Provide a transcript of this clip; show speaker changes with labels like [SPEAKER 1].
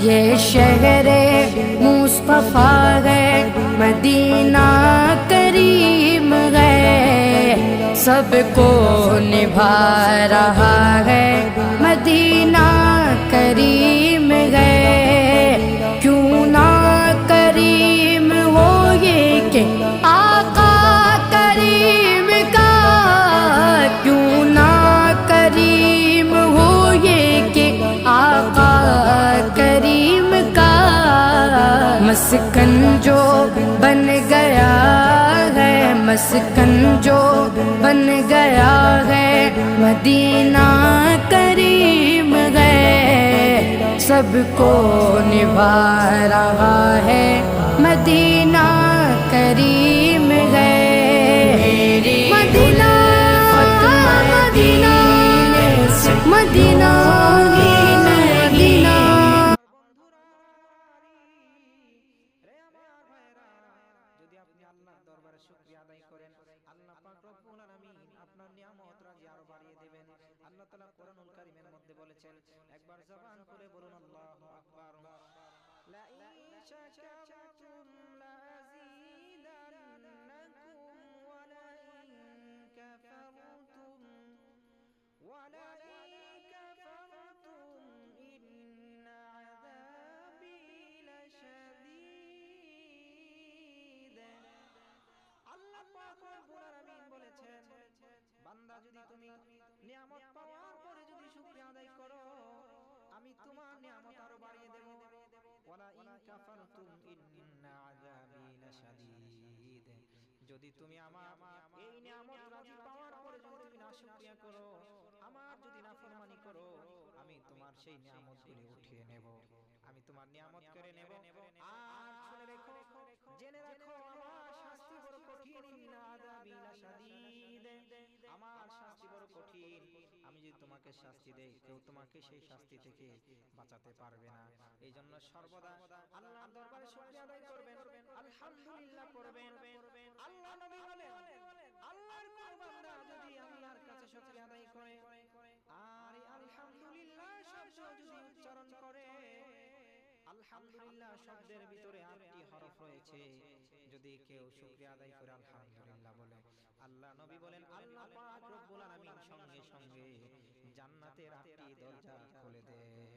[SPEAKER 1] ये शहरे मुस्तफा है, मदीना करीम है, सबको निभा रहा है, मदीना करीम है। क्यों ना करीम हो ये कि आका करीम का, क्यों ना करीम हो ये कि आका करीम का। मस्कन जो बन गया है, मस्कन जो बन गया है, मदीना करीम है, सबको निभा रहा है, मदीना करीम है। Medina Medina Medina Medina.
[SPEAKER 2] যদি আপনি আল্লাহর দরবারে শুকরিয়া আদায় করেন, আল্লাহ পাক রব্বুল আলামিন আপনার নিয়ামত রাজি আরো বাড়িয়ে দিবেন। আল্লাহ তাআলা কোরআনুল কারীমের মধ্যে বলেছেন, একবার জবান খুলে বলুন আল্লাহু আকবার। লা ইন শাকারতুম লাযীদান্নাকুম ওয়া লা ইন কাফারতুম ওয়া লা ইন কাফারতুম ইন্না আযাবী লাশাদীদ। আল্লাহ পাক রব্বুল আলামিন বলেছেন, বান্দা যদি তুমি নিয়ামত পাওয়ার পরে যদি শুকরিয়া আদায় করো, আমি তোমার নিয়ামত আরো বাড়িয়ে দেব। ওয়ালা ইন কাফারতুম ইন্না আযাবী লাশাদীদ। যদি তুমি আমার এই নিয়ামত রাজি পাওয়ার পরে যদি তুমি নাশুকরিয়া করো, আমার যদি নাফরমানি করো, আমি তোমার সেই নিয়ামতগুলি উঠিয়ে নেব, আমি তোমার নিয়ামত কেড়ে নেব। আর শুনে রেখো, জেনে রাখো, আমার শাস্তি বড় কঠিন। ইন্না আযাবী লাশাদীদ। আমার শাস্তি বড় কঠিন। আমি যদি তোমাকে শাস্তি দেই, কেউ তোমাকে সেই শাস্তি থেকে বাঁচাতে পারবে না। এই জন্য সর্বদা আল্লাহর দরবারে শুকরিয়া আদায় করবেন, আলহামদুলিল্লাহ পড়বেন। আল্লাহ নবী বলেন, আল্লাহর কোন বান্দা যদি আল্লাহর কাছে শুকরিয়া আদায় করে আর এই আলহামদুলিল্লাহ শব্দ যদি উচ্চারণ করে, আলহামদুলিল্লাহ শব্দের ভিতরে 8টি হরফ রয়েছে। যদি কেউ শুকরিয়া আদায় করে আলহামদুলিল্লাহ বলে, আল্লাহ নবী বলেন, আল্লাহ পাক রব্বুল আলামিন সঙ্গে সঙ্গে জান্নাতের 8টি দরজা খুলে দেয়।